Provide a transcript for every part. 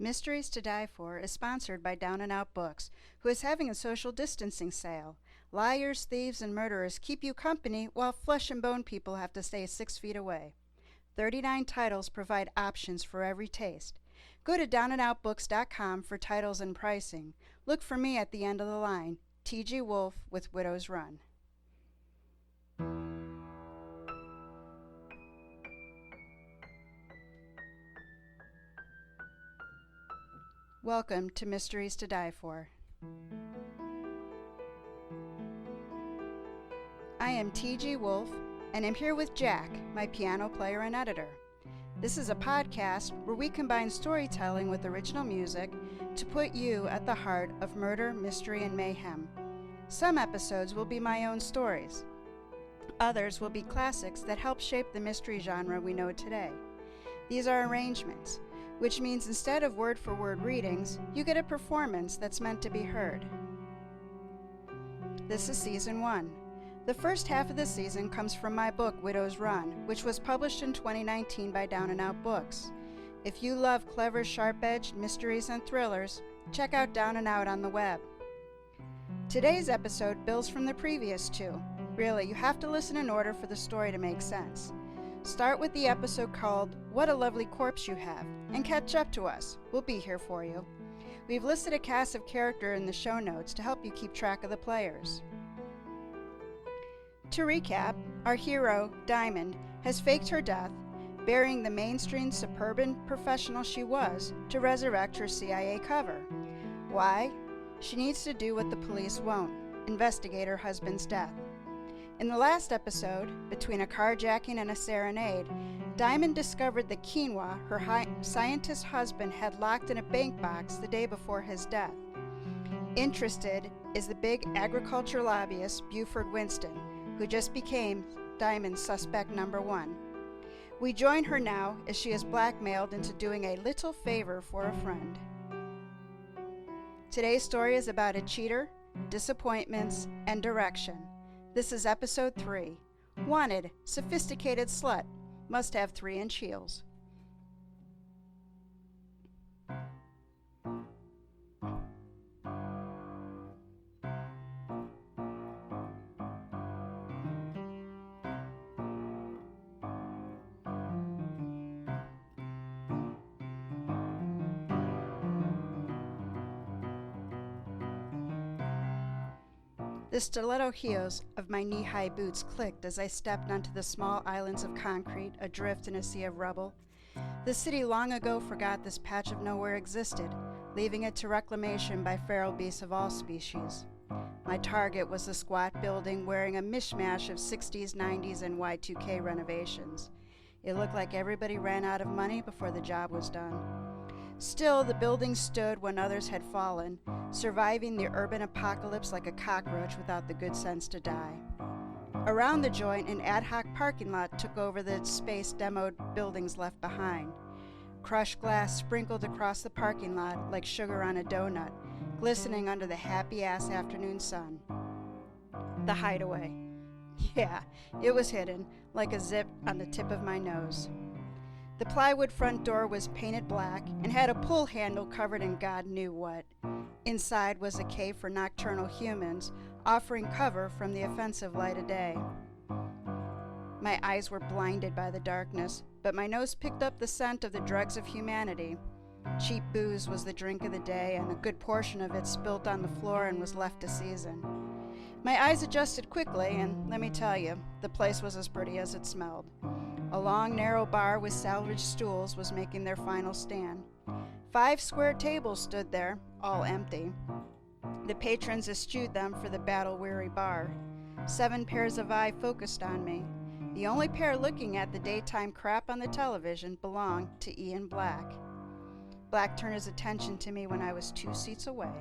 Mysteries to Die For is sponsored by Down and Out Books, who is having a social distancing sale. Liars, thieves, and murderers keep you company while flesh and bone people have to stay 6 feet away. 39 titles provide options for every taste. Go to downandoutbooks.com for titles and pricing. Look for me at the end of the line, TG Wolff with Widow's Run. Welcome to Mysteries to Die For. I am TG Wolff, and I'm here with Jack, my piano player and editor. This is a podcast where we combine storytelling with original music to put you at the heart of murder, mystery, and mayhem. Some episodes will be my own stories. Others will be classics that help shape the mystery genre we know today. These are arrangements, which means instead of word-for-word readings, you get a performance that's meant to be heard. This is Season 1. The first half of the season comes from my book, Widow's Run, which was published in 2019 by Down and Out Books. If you love clever, sharp-edged mysteries and thrillers, check out Down and Out on the web. Today's episode builds from the previous two. Really, you have to listen in order for the story to make sense. Start with the episode called What a Lovely Corpse You Have, and catch up to us. We'll be here for you. We've listed a cast of characters in the show notes to help you keep track of the players. To recap, our hero, Diamond, has faked her death, burying the mainstream suburban professional she was to resurrect her CIA cover. Why? She needs to do what the police won't, investigate her husband's death. In the last episode, between a carjacking and a serenade, Diamond discovered the quinoa her scientist husband had locked in a bank box the day before his death. Interested is the big agriculture lobbyist Buford Winston, who just became Diamond's suspect number 1. We join her now as she is blackmailed into doing a little favor for a friend. Today's story is about a cheater, disappointments, and direction. This is episode 3. Wanted, sophisticated slut, must have 3-inch heels. The stiletto heels of my knee-high boots clicked as I stepped onto the small islands of concrete adrift in a sea of rubble. The city long ago forgot this patch of nowhere existed, leaving it to reclamation by feral beasts of all species. My target was a squat building wearing a mishmash of 60s, 90s, and Y2K renovations. It looked like everybody ran out of money before the job was done. Still, the building stood when others had fallen, surviving the urban apocalypse like a cockroach without the good sense to die. Around the joint, an ad hoc parking lot took over the space demoed buildings left behind. Crushed glass sprinkled across the parking lot like sugar on a donut, glistening under the happy-ass afternoon sun. The hideaway. Yeah, it was hidden, like a zip on the tip of my nose. The plywood front door was painted black and had a pull handle covered in God knew what. Inside was a cave for nocturnal humans, offering cover from the offensive light of day. My eyes were blinded by the darkness, but my nose picked up the scent of the dregs of humanity. Cheap booze was the drink of the day, and a good portion of it spilt on the floor and was left to season. My eyes adjusted quickly, and let me tell you, the place was as pretty as it smelled. A long, narrow bar with salvaged stools was making their final stand. 5 square tables stood there, all empty. The patrons eschewed them for the battle-weary bar. 7 pairs of eyes focused on me. The only pair looking at the daytime crap on the television belonged to Ian Black. Black turned his attention to me when I was 2 seats away.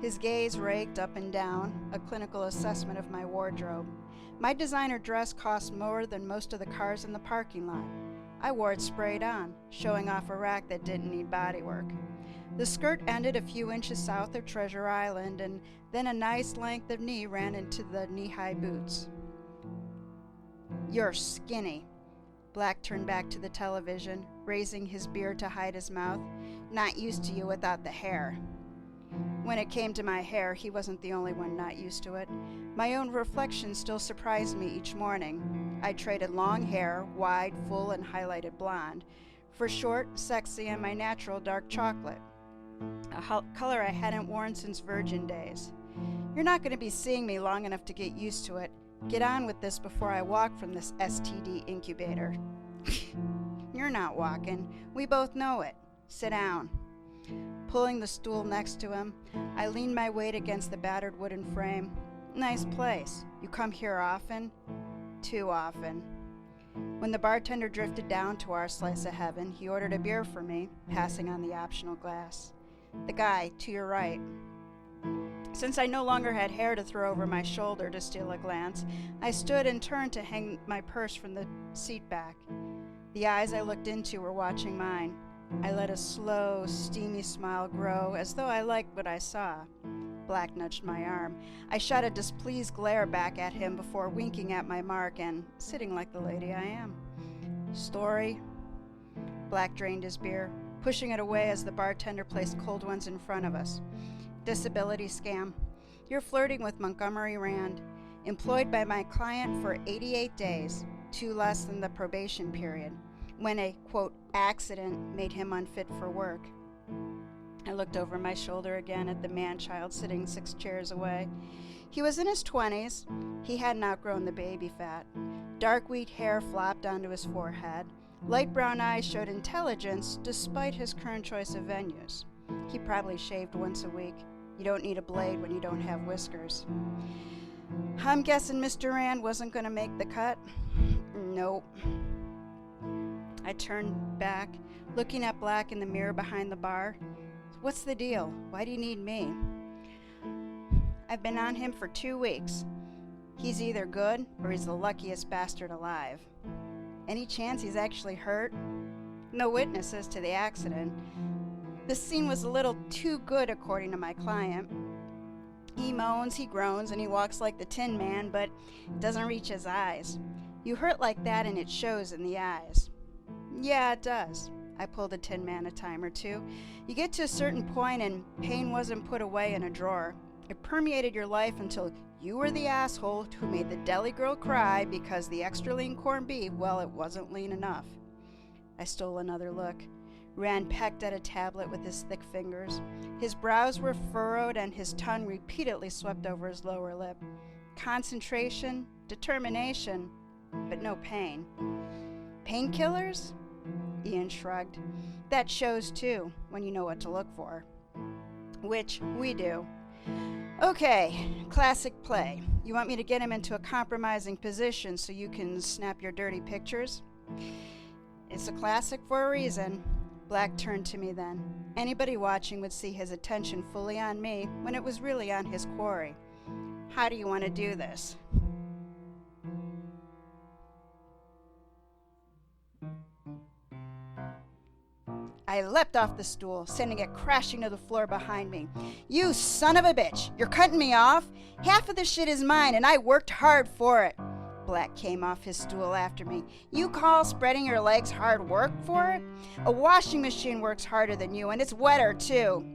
His gaze raked up and down, a clinical assessment of my wardrobe. My designer dress cost more than most of the cars in the parking lot. I wore it sprayed on, showing off a rack that didn't need bodywork. The skirt ended a few inches south of Treasure Island, and then a nice length of knee ran into the knee-high boots. "You're skinny." Black turned back to the television, raising his beard to hide his mouth. Not used to you without the hair. When it came to my hair, he wasn't the only one not used to it. My own reflection still surprised me each morning. I traded long hair, wide, full, and highlighted blonde, for short, sexy, and my natural dark chocolate, a color I hadn't worn since virgin days. You're not going to be seeing me long enough to get used to it. Get on with this before I walk from this STD incubator. You're not walking. We both know it. Sit down. Pulling the stool next to him, I leaned my weight against the battered wooden frame. Nice place. You come here often? Too often. When the bartender drifted down to our slice of heaven, he ordered a beer for me, passing on the optional glass. The guy to your right. Since I no longer had hair to throw over my shoulder to steal a glance, I stood and turned to hang my purse from the seat back. The eyes I looked into were watching mine. I let a slow, steamy smile grow, as though I liked what I saw. Black nudged my arm. I shot a displeased glare back at him before winking at my mark and sitting like the lady I am. Story? Black drained his beer, pushing it away as the bartender placed cold ones in front of us. Disability scam. You're flirting with Montgomery Rand. Employed by my client for 88 days, 2 less than the probation period, when a, quote, accident made him unfit for work. I looked over my shoulder again at the man-child sitting 6 chairs away. He was in his 20s. He hadn't outgrown the baby fat. Dark wheat hair flopped onto his forehead. Light brown eyes showed intelligence despite his current choice of venues. He probably shaved once a week. You don't need a blade when you don't have whiskers. I'm guessing Mr. Rand wasn't going to make the cut? Nope. I turned back, looking at Black in the mirror behind the bar. What's the deal? Why do you need me? I've been on him for 2 weeks. He's either good or he's the luckiest bastard alive. Any chance he's actually hurt? No witnesses to the accident. The scene was a little too good according to my client. He moans, he groans, and he walks like the Tin Man, but it doesn't reach his eyes. You hurt like that and it shows in the eyes. Yeah, it does. I pulled a Tin Man a time or two. You get to a certain point and pain wasn't put away in a drawer. It permeated your life until you were the asshole who made the deli girl cry because the extra lean corned beef, well, it wasn't lean enough. I stole another look. Rand pecked at a tablet with his thick fingers. His brows were furrowed and his tongue repeatedly swept over his lower lip. Concentration, determination, but no pain. Painkillers? Ian shrugged. That shows too, when you know what to look for. Which we do. Okay, classic play. You want me to get him into a compromising position so you can snap your dirty pictures? It's a classic for a reason. Black turned to me then. Anybody watching would see his attention fully on me when it was really on his quarry. How do you want to do this? I leapt off the stool, sending it crashing to the floor behind me. You son of a bitch! You're cutting me off? Half of the shit is mine, and I worked hard for it. Black came off his stool after me. You call spreading your legs hard work for it? A washing machine works harder than you, and it's wetter, too.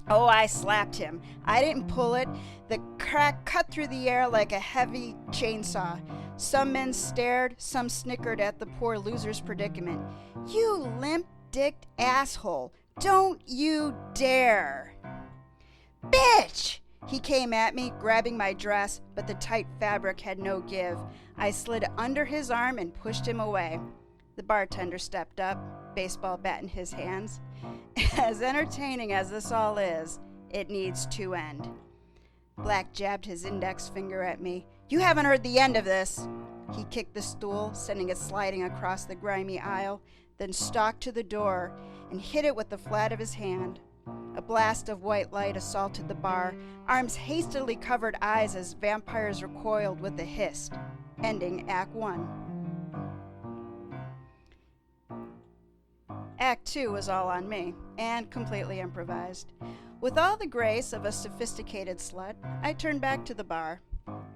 Oh, I slapped him. I didn't pull it. The crack cut through the air like a heavy chainsaw. Some men stared, some snickered at the poor loser's predicament. You limp-dicked asshole. Don't you dare. Bitch! He came at me, grabbing my dress, but the tight fabric had no give. I slid under his arm and pushed him away. The bartender stepped up, baseball bat in his hands. As entertaining as this all is, it needs to end. Black jabbed his index finger at me. You haven't heard the end of this. He kicked the stool, sending it sliding across the grimy aisle, then stalked to the door and hit it with the flat of his hand. A blast of white light assaulted the bar, arms hastily covered eyes as vampires recoiled with a hiss, ending Act 1. Act 2 was all on me, and completely improvised. With all the grace of a sophisticated slut, I turned back to the bar,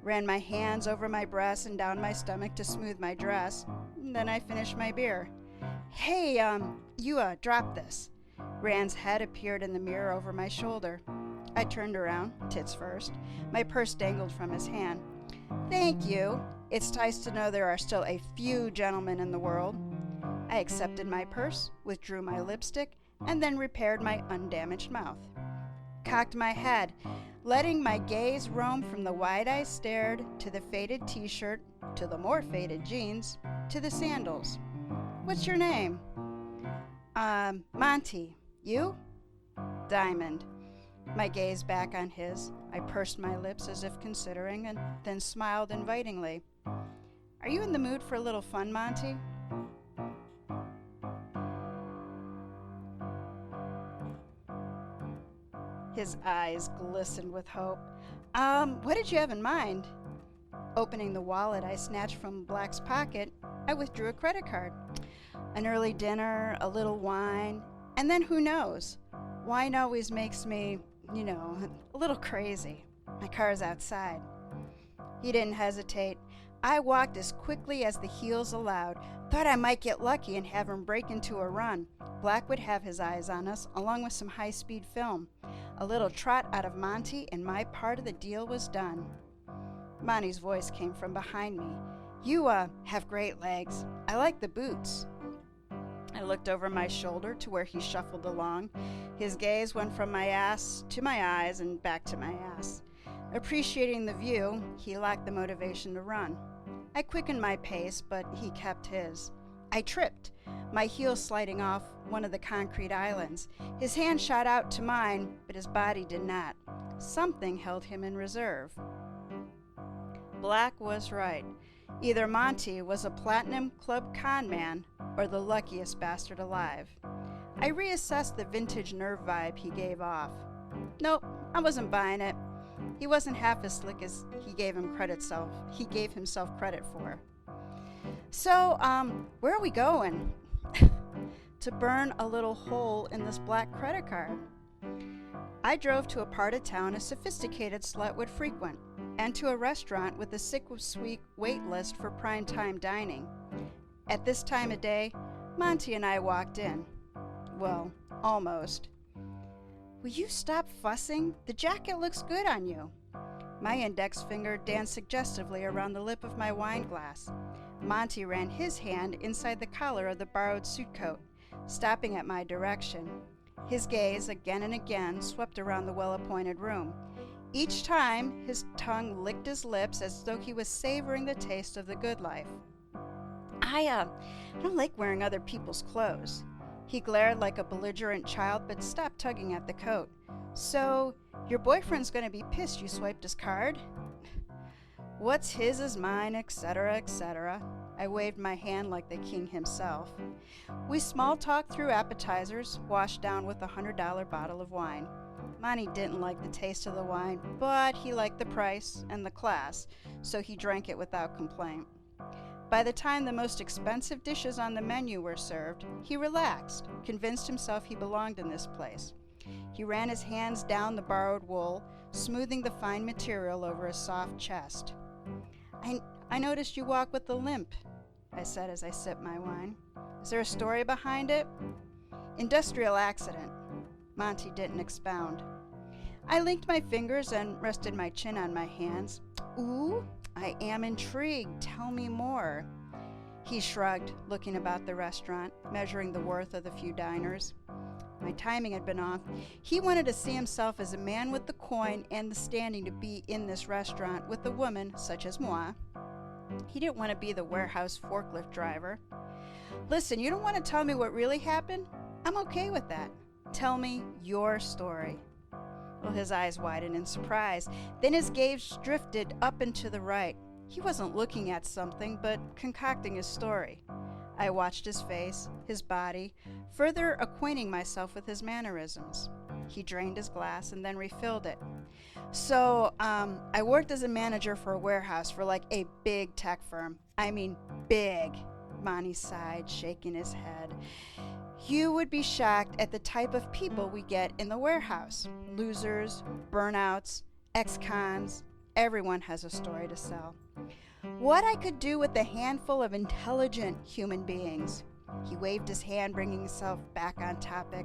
ran my hands over my breasts and down my stomach to smooth my dress. Then I finished my beer. Hey, you drop this. Rand's head appeared in the mirror over my shoulder. I turned around, tits first. My purse dangled from his hand. Thank you. It's nice to know there are still a few gentlemen in the world. I accepted my purse, withdrew my lipstick, and then repaired my undamaged mouth. Cocked my head, letting my gaze roam from the wide-eyed stare to the faded t-shirt, to the more faded jeans, to the sandals. What's your name? Monty. You? Diamond. My gaze back on his. I pursed my lips as if considering, and then smiled invitingly. Are you in the mood for a little fun, Monty? His eyes glistened with hope. What did you have in mind? Opening the wallet I snatched from Black's pocket, I withdrew a credit card. An early dinner, a little wine, and then who knows? Wine always makes me, a little crazy. My car's outside. He didn't hesitate. I walked as quickly as the heels allowed. Thought I might get lucky and have him break into a run. Black would have his eyes on us, along with some high-speed film. A little trot out of Monty, and my part of the deal was done. Monty's voice came from behind me. You, have great legs. I like the boots. I looked over my shoulder to where he shuffled along. His gaze went from my ass to my eyes and back to my ass. Appreciating the view, he lacked the motivation to run. I quickened my pace, but he kept his. I tripped, my heel sliding off one of the concrete islands. His hand shot out to mine, but his body did not. Something held him in reserve. Black was right. Either Monty was a Platinum Club con man or the luckiest bastard alive. I reassessed the vintage nerve vibe he gave off. Nope, I wasn't buying it. He wasn't half as slick as he gave himself credit for. So, where are we going? To burn a little hole in this black credit card. I drove to a part of town a sophisticated slut would frequent, and to a restaurant with a six-week wait list for prime-time dining. At this time of day, Monty and I walked in. Well, almost. Will you stop fussing? The jacket looks good on you. My index finger danced suggestively around the lip of my wine glass. Monty ran his hand inside the collar of the borrowed suit coat, stopping at my direction. His gaze, again and again, swept around the well-appointed room. Each time, his tongue licked his lips as though he was savoring the taste of the good life. I don't like wearing other people's clothes. He glared like a belligerent child, but stopped tugging at the coat. So, your boyfriend's gonna be pissed you swiped his card? What's his is mine, etc., etc. I waved my hand like the king himself. We small-talked through appetizers, washed down with a $100 bottle of wine. Monty didn't like the taste of the wine, but he liked the price and the class, so he drank it without complaint. By the time the most expensive dishes on the menu were served, he relaxed, convinced himself he belonged in this place. He ran his hands down the borrowed wool, smoothing the fine material over his soft chest. I noticed you walk with a limp, I said as I sipped my wine. Is there a story behind it? Industrial accident. Monty didn't expound. I linked my fingers and rested my chin on my hands. Ooh, I am intrigued. Tell me more. He shrugged, looking about the restaurant, measuring the worth of the few diners. My timing had been off. He wanted to see himself as a man with the coin and the standing to be in this restaurant with a woman such as moi. He didn't want to be the warehouse forklift driver. Listen, you don't want to tell me what really happened? I'm okay with that. Tell me your story. Well, his eyes widened in surprise. Then his gaze drifted up and to the right. He wasn't looking at something, but concocting his story. I watched his face, his body, further acquainting myself with his mannerisms. He drained his glass and then refilled it. So, I worked as a manager for a warehouse for like a big tech firm. I mean, big. Monty sighed, shaking his head. You would be shocked at the type of people we get in the warehouse. Losers, burnouts, ex-cons. Everyone has a story to sell. what I could do with a handful of intelligent human beings. He waved his hand, bringing himself back on topic.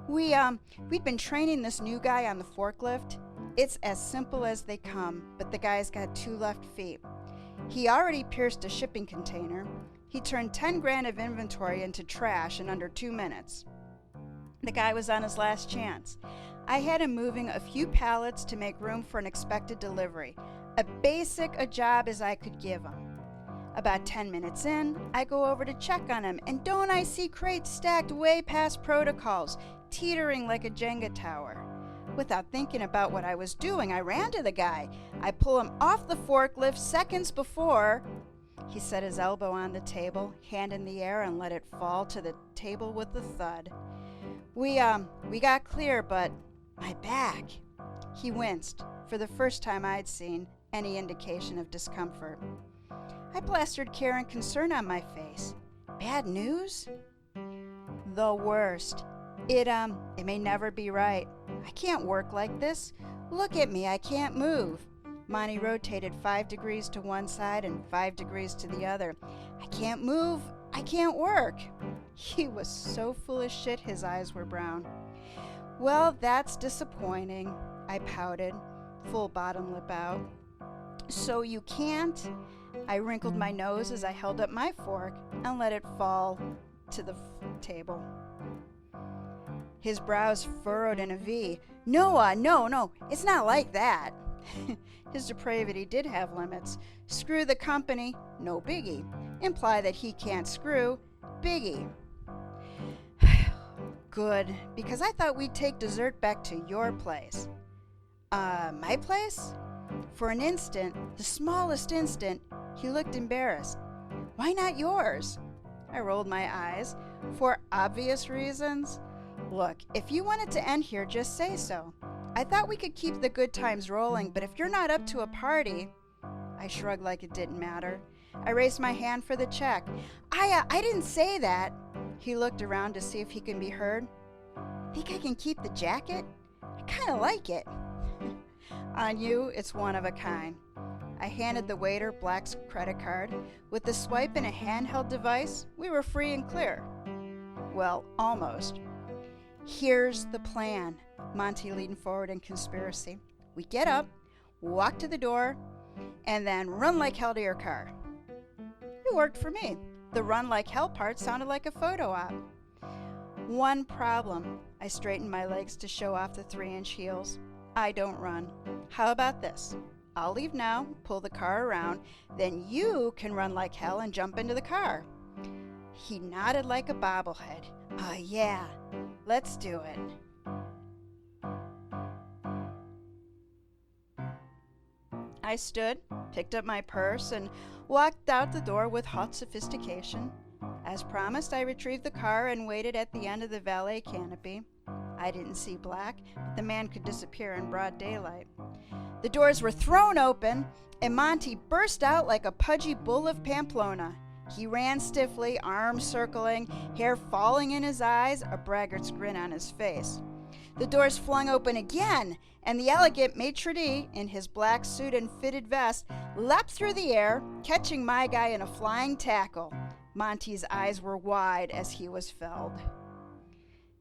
We'd been training this new guy on the forklift. It's as simple as they come, but the guy's got 2 left feet. He already pierced a shipping container. He turned 10 grand of inventory into trash in under 2 minutes. The guy was on his last chance. I had him moving a few pallets to make room for an expected delivery, as basic a job as I could give him. About 10 minutes in, I go over to check on him, and don't I see crates stacked way past protocols, teetering like a Jenga tower. Without thinking about what I was doing, I ran to the guy. I pull him off the forklift seconds before. He set his elbow on the table, hand in the air, and let it fall to the table with a thud. We got clear, but my back. He winced, for the first time I'd seen any indication of discomfort. I plastered care and concern on my face. Bad news? The worst. It may never be right. I can't work like this. Look at me, I can't move. Monty rotated 5 degrees to one side and 5 degrees to the other. I can't move, I can't work. He was so full of shit his eyes were brown. Well, that's disappointing, I pouted, full bottom lip out. So you can't? I wrinkled my nose as I held up my fork and let it fall to the table. His brows furrowed in a V. Noah, no, it's not like that. His depravity did have limits. Screw the company, no biggie. Imply that he can't screw, biggie. Good, because I thought we'd take dessert back to your place. My place? For an instant, the smallest instant, he looked embarrassed. Why not yours? I rolled my eyes. For obvious reasons? Look, if you want it to end here, just say so. I thought we could keep the good times rolling, but if you're not up to a party... I shrugged like it didn't matter. I raised my hand for the check. I didn't say that. He looked around to see if he can be heard. Think I can keep the jacket? I kind of like it. On you, it's one of a kind. I handed the waiter Black's credit card. With the swipe and a handheld device, we were free and clear. Well, almost. Here's the plan. Monty leaned forward in conspiracy. We get up, walk to the door, and then run like hell to your car. It worked for me. The run like hell part sounded like a photo op. One problem. I straightened my legs to show off the 3-inch heels. I don't run. How about this? I'll leave now, pull the car around, then you can run like hell and jump into the car. He nodded like a bobblehead. Yeah, let's do it. I stood, picked up my purse, and walked out the door with hot sophistication. As promised, I retrieved the car and waited at the end of the valet canopy. I didn't see Black, but the man could disappear in broad daylight. The doors were thrown open, and Monty burst out like a pudgy bull of Pamplona. He ran stiffly, arms circling, hair falling in his eyes, a braggart's grin on his face. The doors flung open again, and the elegant maitre d', in his black suit and fitted vest, leapt through the air, catching my guy in a flying tackle. Monty's eyes were wide as he was felled.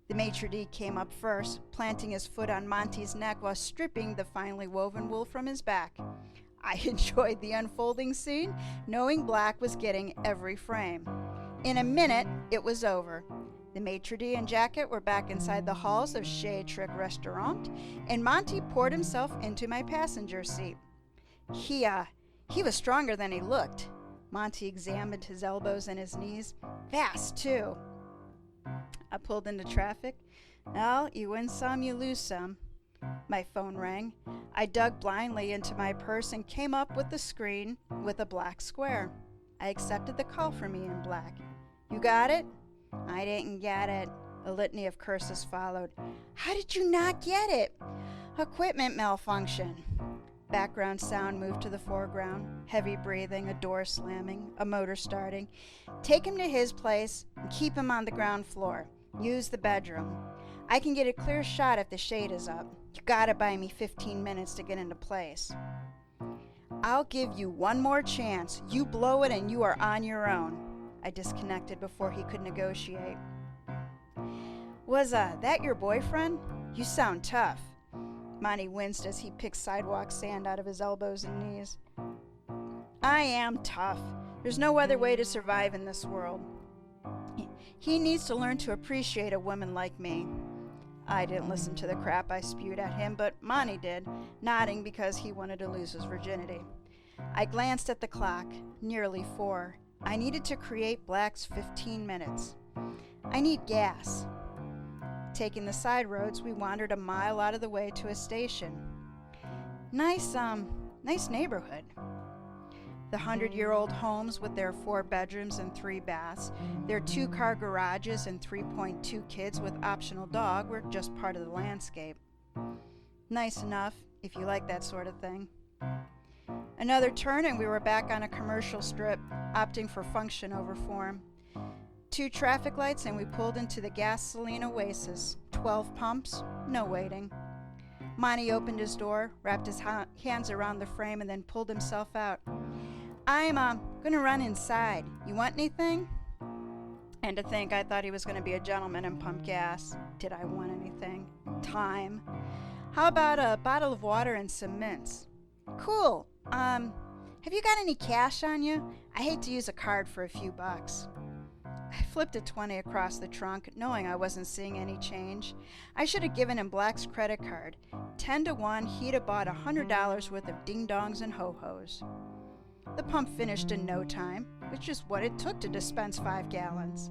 The maitre d' came up first, planting his foot on Monty's neck while stripping the finely woven wool from his back. I enjoyed the unfolding scene, knowing Black was getting every frame. In a minute, it was over. The maitre d' and jacket were back inside the halls of Chez Trick Restaurant, and Monty poured himself into my passenger seat. He was stronger than he looked. Monty examined his elbows and his knees. Fast, too. I pulled into traffic. Well, you win some, you lose some. My phone rang. I dug blindly into my purse and came up with the screen with a black square. I accepted the call from Ian Black. You got it? I didn't get it. A litany of curses followed. How did you not get it? Equipment malfunction. Background sound moved to the foreground. Heavy breathing, a door slamming, a motor starting. Take him to his place and keep him on the ground floor. Use the bedroom. I can get a clear shot if the shade is up. You gotta buy me 15 minutes to get into place. I'll give you one more chance. You blow it and you are on your own. I disconnected before he could negotiate. Was that your boyfriend? You sound tough. Monty winced as he picked sidewalk sand out of his elbows and knees. I am tough. There's no other way to survive in this world. He needs to learn to appreciate a woman like me. I didn't listen to the crap I spewed at him, but Monty did, nodding because he wanted to lose his virginity. I glanced at the clock. Nearly 4. I needed to create Black's 15 minutes. I need gas. Taking the side roads, we wandered a mile out of the way to a station. Nice neighborhood. The 100-year-old homes with their 4 bedrooms and 3 baths, their 2-car garages and 3.2 kids with optional dog were just part of the landscape. Nice enough, if you like that sort of thing. Another turn and we were back on a commercial strip, opting for function over form. 2 traffic lights and we pulled into the gasoline oasis. 12 pumps, no waiting. Monty opened his door, wrapped his hands around the frame, and then pulled himself out. I'm gonna run inside. You want anything? And to think I thought he was gonna be a gentleman and pump gas. Did I want anything? Time. How about a bottle of water and some mints? Cool. Have you got any cash on you? I hate to use a card for a few bucks. I flipped a 20 across the trunk, knowing I wasn't seeing any change. I should have given him Black's credit card. 10 to 1, he'd have bought $100 worth of ding-dongs and ho-hos. The pump finished in no time, which is what it took to dispense 5 gallons.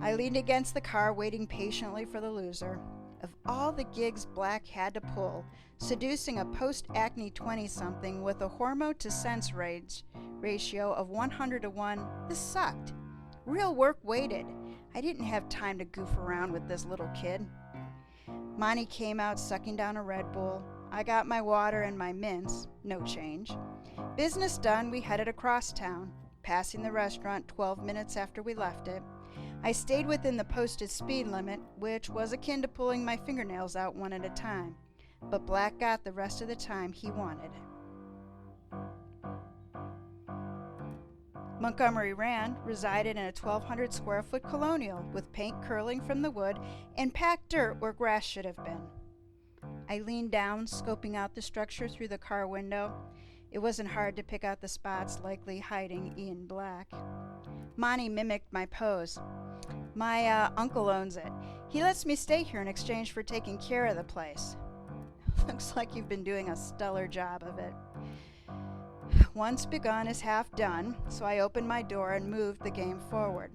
I leaned against the car, waiting patiently for the loser. Of all the gigs Black had to pull, seducing a post-acne 20-something with a hormone-to-sense ratio of 100 to 1, this sucked. Real work waited. I didn't have time to goof around with this little kid. Monty came out sucking down a Red Bull. I got my water and my mints. No change. Business done, we headed across town, passing the restaurant 12 minutes after we left it. I stayed within the posted speed limit, which was akin to pulling my fingernails out one at a time. But Black got the rest of the time he wanted. Montgomery Rand resided in a 1,200 square foot colonial with paint curling from the wood and packed dirt where grass should have been. I leaned down, scoping out the structure through the car window. It wasn't hard to pick out the spots likely hiding Ian Black. Monty mimicked my pose. My uncle owns it. He lets me stay here in exchange for taking care of the place. Looks like you've been doing a stellar job of it. Once begun is half done, so I opened my door and moved the game forward.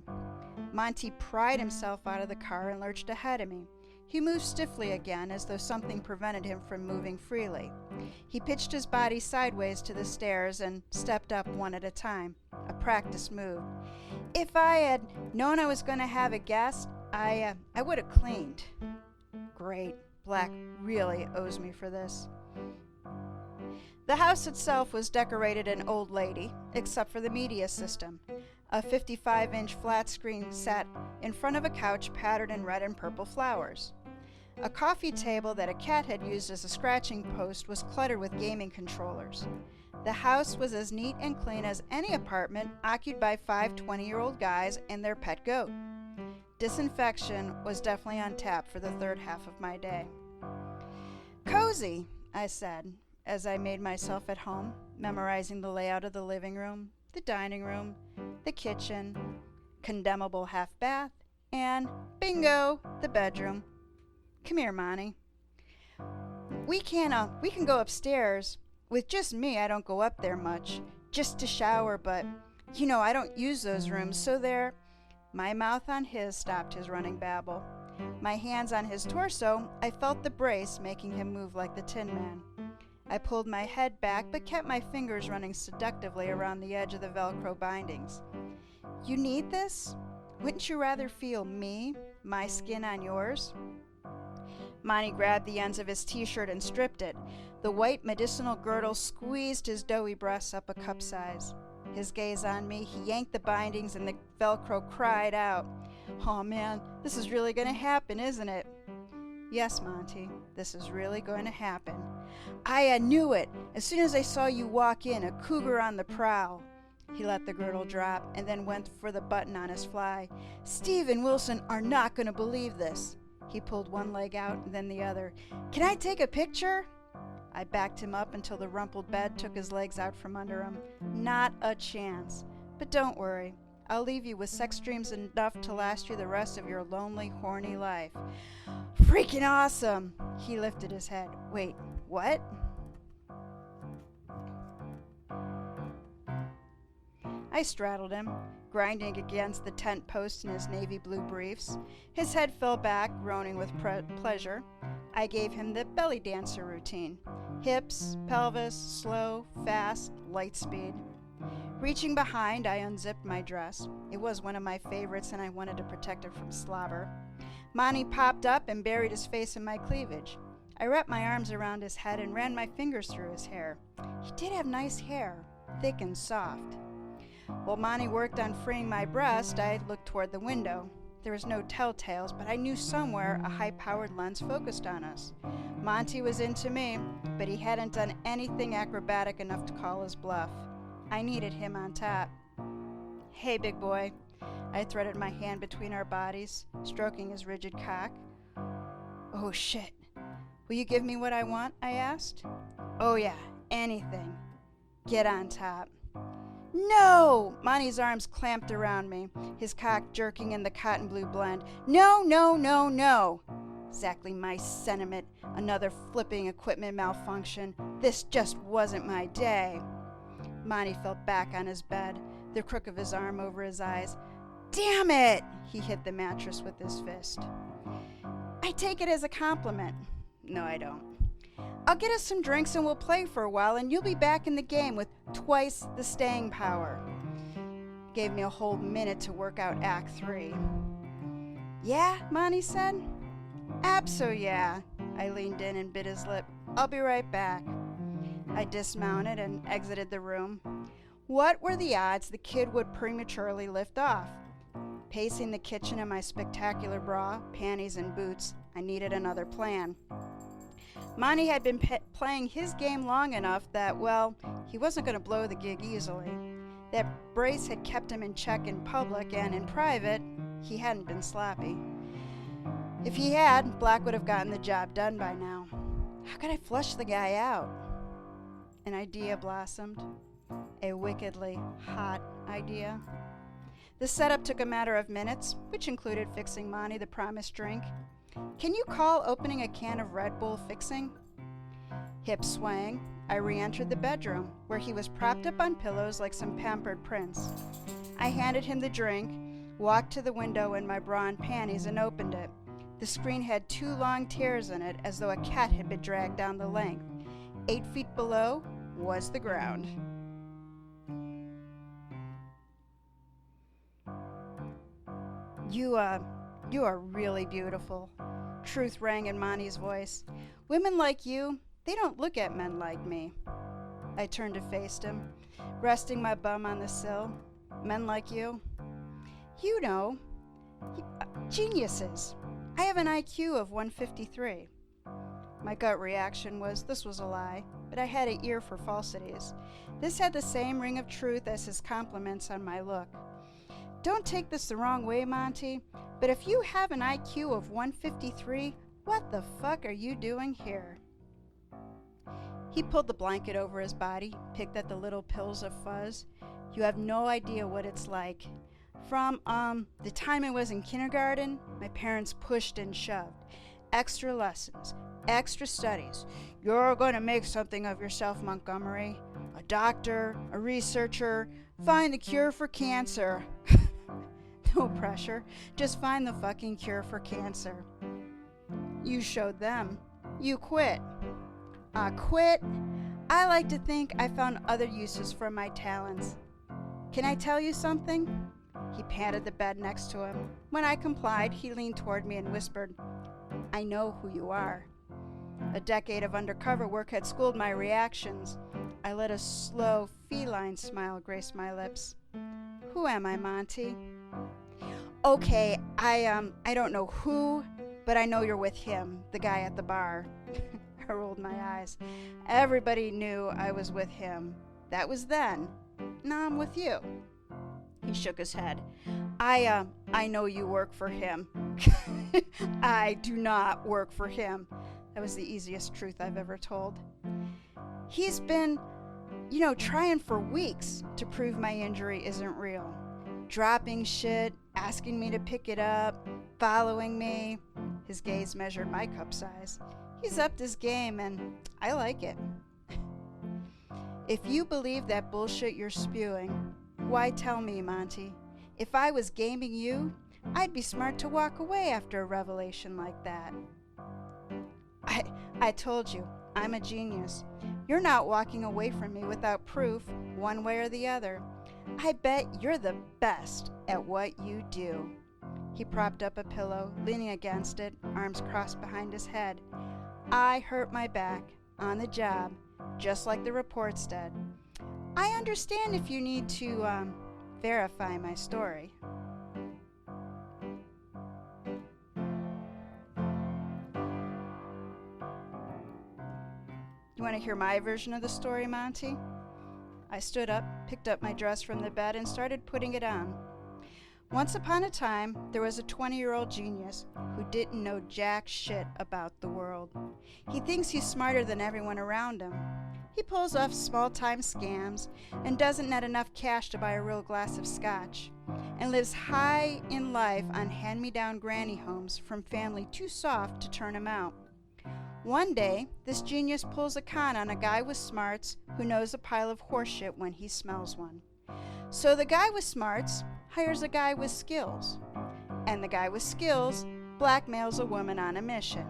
Monty pried himself out of the car and lurched ahead of me. He moved stiffly again, as though something prevented him from moving freely. He pitched his body sideways to the stairs and stepped up one at a time, a practice move. If I had known I was going to have a guest, I would have cleaned. Great. Black really owes me for this. The house itself was decorated an old lady, except for the media system. A 55-inch flat screen sat in front of a couch patterned in red and purple flowers. A coffee table that a cat had used as a scratching post was cluttered with gaming controllers. The house was as neat and clean as any apartment occupied by 5 20-year-old guys and their pet goat. Disinfection was definitely on tap for the third half of my day. Cozy, I said, as I made myself at home, memorizing the layout of the living room, the dining room, the kitchen, condemnable half bath, and bingo, the bedroom. Come here, Monty. We can go upstairs. With just me, I don't go up there much, just to shower, but, I don't use those rooms, so there. My mouth on his stopped his running babble. My hands on his torso, I felt the brace making him move like the Tin Man. I pulled my head back, but kept my fingers running seductively around the edge of the Velcro bindings. You need this? Wouldn't you rather feel me, my skin on yours? Monty grabbed the ends of his t-shirt and stripped it. The white medicinal girdle squeezed his doughy breasts up a cup size. His gaze on me, he yanked the bindings and the Velcro cried out. "Oh man, this is really going to happen, isn't it?" "Yes, Monty, this is really going to happen. I knew it. As soon as I saw you walk in, a cougar on the prowl. He let the girdle drop and then went for the button on his fly. Steve and Wilson are not going to believe this. He pulled one leg out and then the other. Can I take a picture? I backed him up until the rumpled bed took his legs out from under him. Not a chance. But don't worry. I'll leave you with sex dreams enough to last you the rest of your lonely, horny life. Freaking awesome! He lifted his head. Wait, what? I straddled him, grinding against the tent post in his navy blue briefs. His head fell back, groaning with pleasure. I gave him the belly dancer routine. Hips, pelvis, slow, fast, light speed. Reaching behind, I unzipped my dress. It was one of my favorites and I wanted to protect it from slobber. Monty popped up and buried his face in my cleavage. I wrapped my arms around his head and ran my fingers through his hair. He did have nice hair, thick and soft. While Monty worked on freeing my breast, I looked toward the window. There was no telltales, but I knew somewhere a high-powered lens focused on us. Monty was into me, but he hadn't done anything acrobatic enough to call his bluff. I needed him on top. Hey, big boy. I threaded my hand between our bodies, stroking his rigid cock. Oh, shit. Will you give me what I want? I asked. Oh, yeah, anything. Get on top. No! Monty's arms clamped around me, his cock jerking in the cotton blue blend. No, no, no, no! Exactly my sentiment. Another flipping equipment malfunction. This just wasn't my day. Monty fell back on his bed, the crook of his arm over his eyes. Damn it! He hit the mattress with his fist. I take it as a compliment. No, I don't. I'll get us some drinks and we'll play for a while and you'll be back in the game with twice the staying power. Gave me a whole minute to work out Act 3. Yeah, Monty said. Abso yeah. I leaned in and bit his lip. I'll be right back. I dismounted and exited the room. What were the odds the kid would prematurely lift off? Pacing the kitchen in my spectacular bra, panties, and boots, I needed another plan. Monty had been playing his game long enough that, well, he wasn't going to blow the gig easily. That brace had kept him in check in public, and in private, he hadn't been sloppy. If he had, Black would have gotten the job done by now. How could I flush the guy out? An idea blossomed. A wickedly hot idea. The setup took a matter of minutes, which included fixing Monty the promised drink. Can you call opening a can of Red Bull fixing? Hips swaying, I re-entered the bedroom, where he was propped up on pillows like some pampered prince. I handed him the drink, walked to the window in my bra and panties, and opened it. The screen had 2 long tears in it, as though a cat had been dragged down the length. 8 feet below was the ground. You are really beautiful. Truth rang in Monty's voice. Women like you, they don't look at men like me. I turned to face him, resting my bum on the sill. Men like you? You know, geniuses. I have an IQ of 153. My gut reaction was this was a lie, but I had an ear for falsities. This had the same ring of truth as his compliments on my look. Don't take this the wrong way, Monty, but if you have an IQ of 153, what the fuck are you doing here? He pulled the blanket over his body, picked at the little pills of fuzz. You have no idea what it's like. From, the time I was in kindergarten, my parents pushed and shoved. Extra lessons, extra studies. You're going to make something of yourself, Montgomery. A doctor, a researcher, find the cure for cancer. No pressure, just find the fucking cure for cancer. You showed them. You quit. Quit? I like to think I found other uses for my talents. Can I tell you something? He patted the bed next to him. When I complied, he leaned toward me and whispered, I know who you are. A decade of undercover work had schooled my reactions. I let a slow, feline smile grace my lips. Who am I, Monty? Okay, I don't know who, but I know you're with him, the guy at the bar. I rolled my eyes. Everybody knew I was with him. That was then. Now I'm with you. He shook his head. I know you work for him. I do not work for him. That was the easiest truth I've ever told. He's been, trying for weeks to prove my injury isn't real. Dropping shit, asking me to pick it up, following me. His gaze measured my cup size. He's upped his game, and I like it. If you believe that bullshit you're spewing, why tell me, Monty? If I was gaming you, I'd be smart to walk away after a revelation like that. I told you, I'm a genius. You're not walking away from me without proof, one way or the other. I bet you're the best at what you do. He propped up a pillow, leaning against it, arms crossed behind his head. I hurt my back, on the job, just like the reports did. I understand if you need to, verify my story. You want to hear my version of the story, Monty? I stood up, picked up my dress from the bed, and started putting it on. Once upon a time, there was a 20-year-old genius who didn't know jack shit about the world. He thinks he's smarter than everyone around him. He pulls off small-time scams and doesn't net enough cash to buy a real glass of scotch, and lives high in life on hand-me-down granny homes from family too soft to turn him out. One day, this genius pulls a con on a guy with smarts who knows a pile of horseshit when he smells one. So the guy with smarts hires a guy with skills, and the guy with skills blackmails a woman on a mission.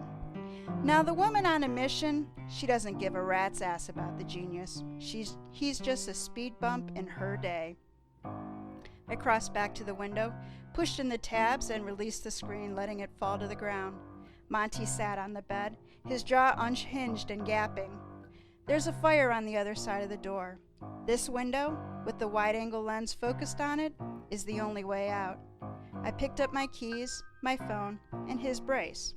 Now the woman on a mission, she doesn't give a rat's ass about the genius. He's just a speed bump in her day. I crossed back to the window, pushed in the tabs, and released the screen, letting it fall to the ground. Monty sat on the bed, his jaw unhinged and gapping. There's a fire on the other side of the door. This window, with the wide-angle lens focused on it, is the only way out. I picked up my keys, my phone, and his brace.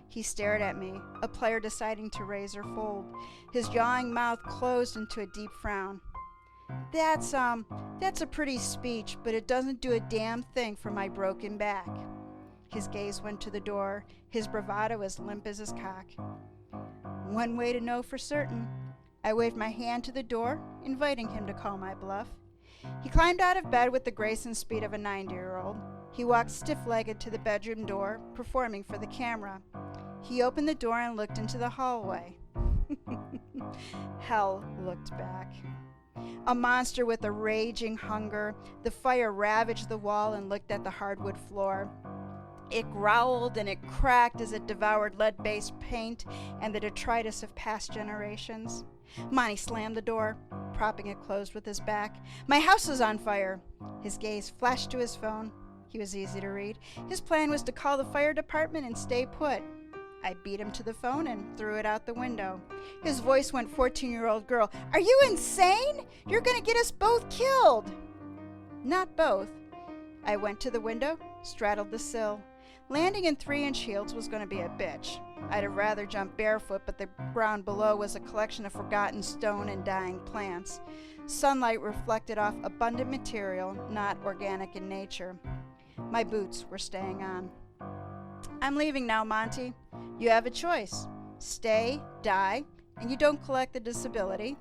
He stared at me, a player deciding to raise or fold. His yawing mouth closed into a deep frown. That's a pretty speech, but it doesn't do a damn thing for my broken back. His gaze went to the door, his bravado as limp as his cock. One way to know for certain. I waved my hand to the door, inviting him to call my bluff. He climbed out of bed with the grace and speed of a 90-year-old. He walked stiff-legged to the bedroom door, performing for the camera. He opened the door and looked into the hallway. Hell looked back. A monster with a raging hunger, the fire ravaged the wall and licked at the hardwood floor. It growled and it cracked as it devoured lead-based paint and the detritus of past generations. Monty slammed the door, propping it closed with his back. My house is on fire. His gaze flashed to his phone. He was easy to read. His plan was to call the fire department and stay put. I beat him to the phone and threw it out the window. His voice went 14-year-old girl. Are you insane? You're going to get us both killed. Not both. I went to the window, straddled the sill. Landing in 3-inch heels was going to be a bitch. I'd have rather jumped barefoot, but the ground below was a collection of forgotten stone and dying plants. Sunlight reflected off abundant material, not organic in nature. My boots were staying on. I'm leaving now, Monty. You have a choice. Stay, die, and you don't collect the disability.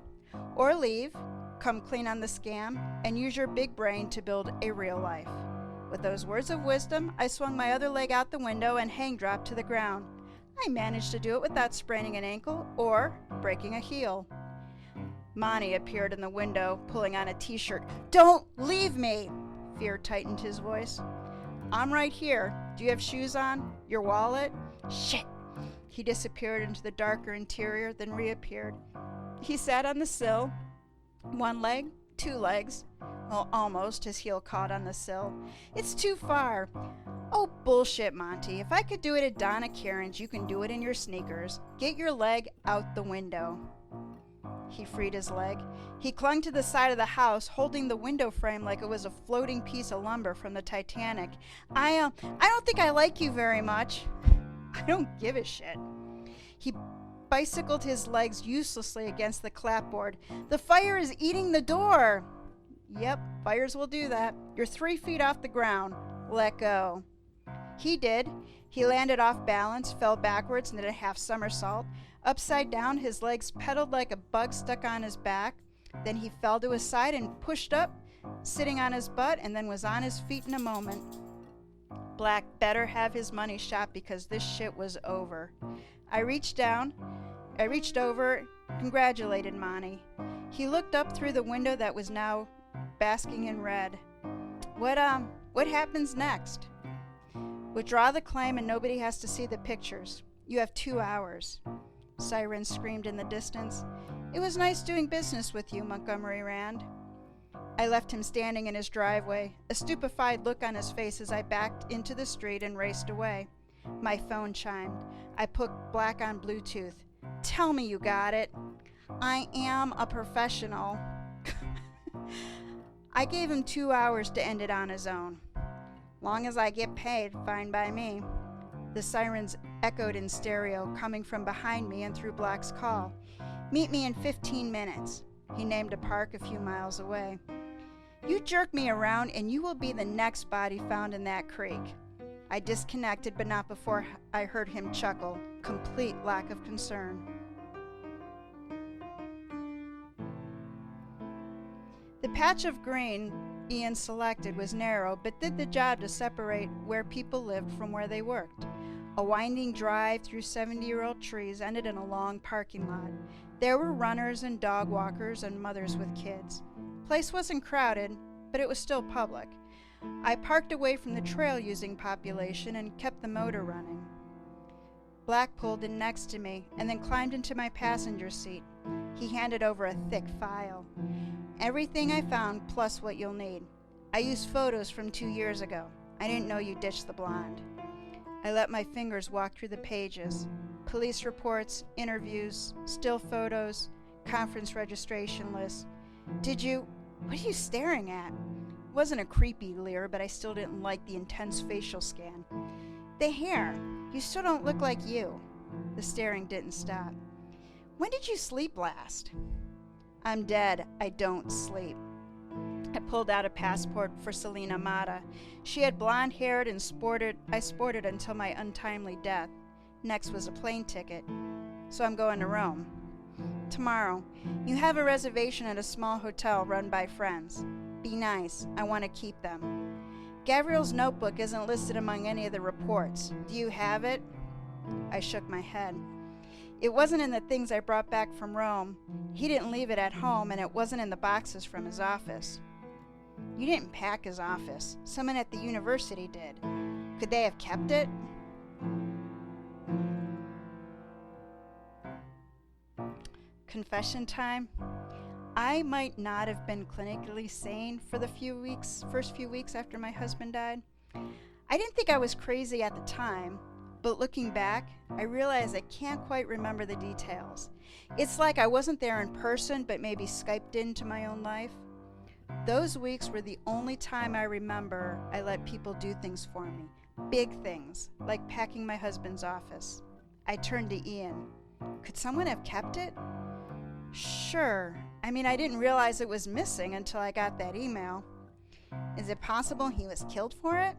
Or leave, come clean on the scam, and use your big brain to build a real life. With those words of wisdom, I swung my other leg out the window and hang dropped to the ground. I managed to do it without spraining an ankle or breaking a heel. Monty appeared in the window, pulling on a t-shirt. Don't leave me! Fear tightened his voice. I'm right here. Do you have shoes on? Your wallet? Shit! He disappeared into the darker interior, then reappeared. He sat on the sill. One leg, 2 legs. Well, almost. His heel caught on the sill. It's too far. Oh, bullshit, Monty. If I could do it at Donna Karen's, you can do it in your sneakers. Get your leg out the window. He freed his leg. He clung to the side of the house, holding the window frame like it was a floating piece of lumber from the Titanic. I don't think I like you very much. I don't give a shit. He bicycled his legs uselessly against the clapboard. "The fire is eating the door!" "Yep, fires will do that. You're 3 feet off the ground. Let go." He did. He landed off balance, fell backwards, and did a half somersault. Upside down, his legs pedaled like a bug stuck on his back. Then he fell to his side and pushed up, sitting on his butt, and then was on his feet in a moment. Black better have his money shot because this shit was over. I reached over, congratulated Monty. He looked up through the window that was now basking in red. What happens next?" "Withdraw the claim and nobody has to see the pictures. You have 2 hours. Sirens screamed in the distance. "It was nice doing business with you, Montgomery Rand." I left him standing in his driveway, a stupefied look on his face as I backed into the street and raced away. My phone chimed. I put Black on Bluetooth. "Tell me you got it." "I am a professional." I gave him 2 hours to end it on his own. "Long as I get paid, fine by me." The sirens echoed in stereo, coming from behind me and through Black's call. "Meet me in 15 minutes. He named a park a few miles away. "You jerk me around and you will be the next body found in that creek." I disconnected, but not before I heard him chuckle, complete lack of concern. The patch of green Ian selected was narrow, but did the job to separate where people lived from where they worked. A winding drive through 70-year-old trees ended in a long parking lot. There were runners and dog walkers and mothers with kids. Place wasn't crowded, but it was still public. I parked away from the trail-using population and kept the motor running. Black pulled in next to me and then climbed into my passenger seat. He handed over a thick file. "Everything I found plus what you'll need. I used photos from 2 years ago. I didn't know you ditched the blonde." I let my fingers walk through the pages. Police reports, interviews, still photos, conference registration lists. What are you staring at?" It wasn't a creepy leer, but I still didn't like the intense facial scan. "The hair. You still don't look like you." The staring didn't stop. "When did you sleep last?" "I'm dead. I don't sleep." I pulled out a passport for Selena Mata. She had blonde hair and I sported until my untimely death. Next was a plane ticket. "So I'm going to Rome." "Tomorrow. You have a reservation at a small hotel run by friends. Be nice. I want to keep them. Gabriel's notebook isn't listed among any of the reports. Do you have it?" I shook my head. "It wasn't in the things I brought back from Rome. He didn't leave it at home, and it wasn't in the boxes from his office." "You didn't pack his office. Someone at the university did. Could they have kept it?" Confession time. I might not have been clinically sane for the first few weeks after my husband died. I didn't think I was crazy at the time, but looking back, I realize I can't quite remember the details. It's like I wasn't there in person, but maybe Skyped into my own life. Those weeks were the only time I remember I let people do things for me. Big things, like packing my husband's office. I turned to Ian. Could someone have kept it? Sure. I didn't realize it was missing until I got that email. Is it possible he was killed for it?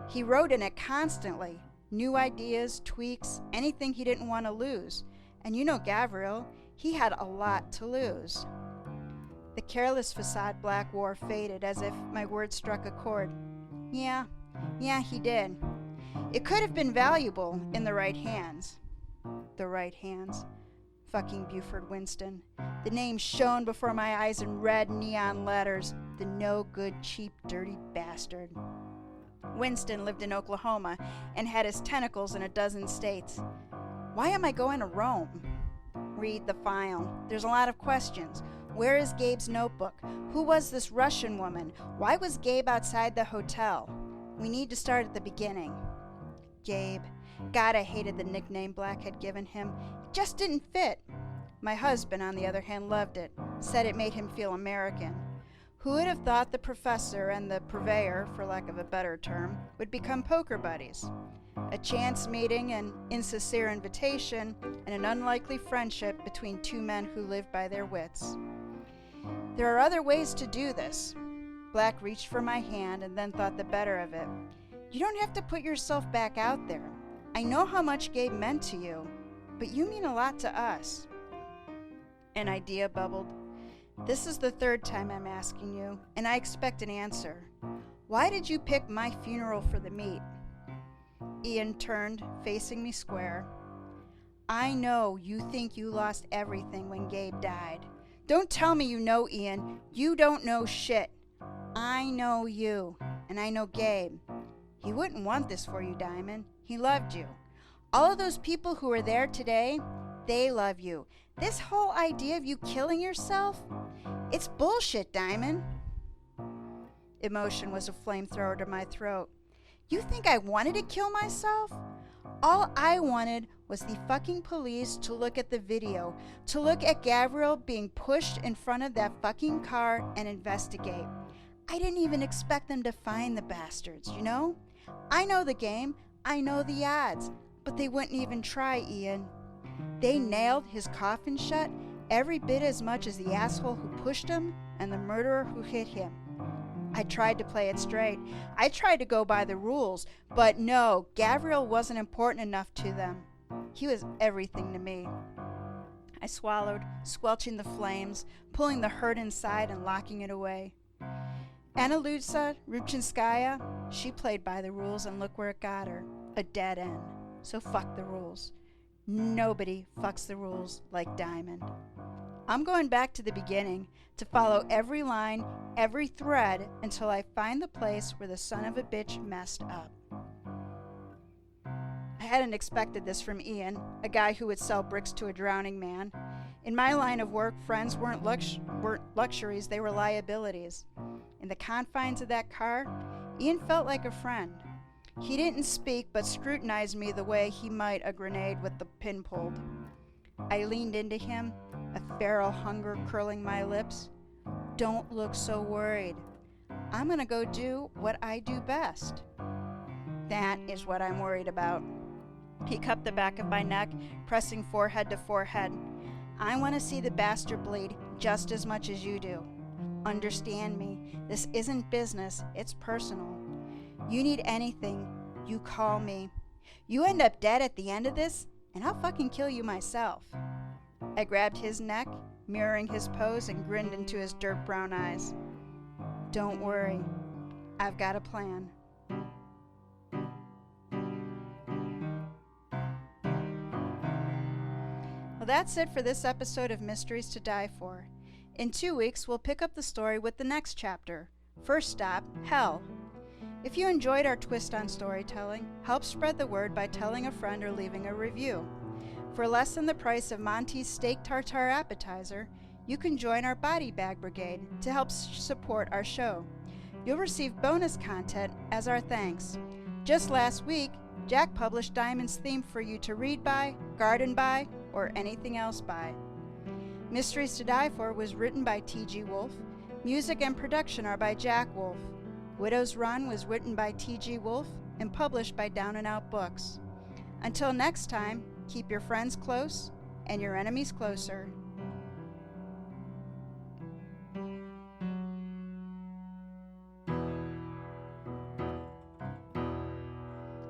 He wrote in it constantly. New ideas, tweaks, anything he didn't want to lose. And you know Gabriel, he had a lot to lose. The careless facade Black wore faded as if my words struck a chord. Yeah, he did. It could have been valuable in the right hands. The right hands. Fucking Buford Winston. The name shone before my eyes in red neon letters. The no good, cheap, dirty bastard. Winston lived in Oklahoma and had his tentacles in a dozen states. Why am I going to Rome? Read the file. There's a lot of questions. Where is Gabe's notebook? Who was this Russian woman? Why was Gabe outside the hotel? We need to start at the beginning. Gabe. God, I hated the nickname Black had given him. It just didn't fit. My husband, on the other hand, loved it. Said it made him feel American. Who would have thought the professor and the purveyor, for lack of a better term, would become poker buddies? A chance meeting, an insincere invitation, and an unlikely friendship between two men who live by their wits. There are other ways to do this. Black reached for my hand and then thought the better of it. You don't have to put yourself back out there. I know how much Gabe meant to you, but you mean a lot to us. An idea bubbled. This is the third time I'm asking you, and I expect an answer. Why did you pick my funeral for the meet? Ian turned, facing me square. I know you think you lost everything when Gabe died. Don't tell me you know, Ian. You don't know shit. I know you, and I know Gabe. He wouldn't want this for you, Diamond. He loved you. All of those people who are there today, they love you. This whole idea of you killing yourself, it's bullshit, Diamond. Emotion was a flamethrower to my throat. You think I wanted to kill myself? All I wanted was the fucking police to look at the video, to look at Gabriel being pushed in front of that fucking car and investigate. I didn't even expect them to find the bastards, you know? I know the game, I know the odds, but they wouldn't even try, Ian. They nailed his coffin shut every bit as much as the asshole who pushed him and the murderer who hit him. I tried to play it straight. I tried to go by the rules, but no, Gabriel wasn't important enough to them. He was everything to me. I swallowed, squelching the flames, pulling the hurt inside and locking it away. Anna Luisa Ruchinskaya, she played by the rules, and look where it got her. A dead end. So fuck the rules. Nobody fucks the rules like Diamond. I'm going back to the beginning to follow every line, every thread, until I find the place where the son of a bitch messed up. I hadn't expected this from Ian, a guy who would sell bricks to a drowning man. In my line of work, friends weren't luxuries, they were liabilities. In the confines of that car, Ian felt like a friend. He didn't speak, but scrutinized me the way he might a grenade with the pin pulled. I leaned into him, a feral hunger curling my lips. Don't look so worried. I'm gonna go do what I do best. That is what I'm worried about. He cupped the back of my neck, pressing forehead to forehead. I want to see the bastard bleed just as much as you do. Understand me. This isn't business, it's personal. You need anything, you call me. You end up dead at the end of this, and I'll fucking kill you myself. I grabbed his neck, mirroring his pose, and grinned into his dirt brown eyes. Don't worry, I've got a plan. Well, that's it for this episode of Mysteries to Die For. In 2 weeks, we'll pick up the story with the next chapter. First stop, Hell. If you enjoyed our twist on storytelling, help spread the word by telling a friend or leaving a review. For less than the price of Monty's steak tartare appetizer, you can join our Body Bag Brigade to help support our show. You'll receive bonus content as our thanks. Just last week, Jack published Diamond's theme for you to read by, garden by, or anything else by. Mysteries to Die For was written by TG Wolff. Music and production are by Jack Wolff. Widow's Run was written by TG Wolff and published by Down and Out Books. Until next time, keep your friends close and your enemies closer.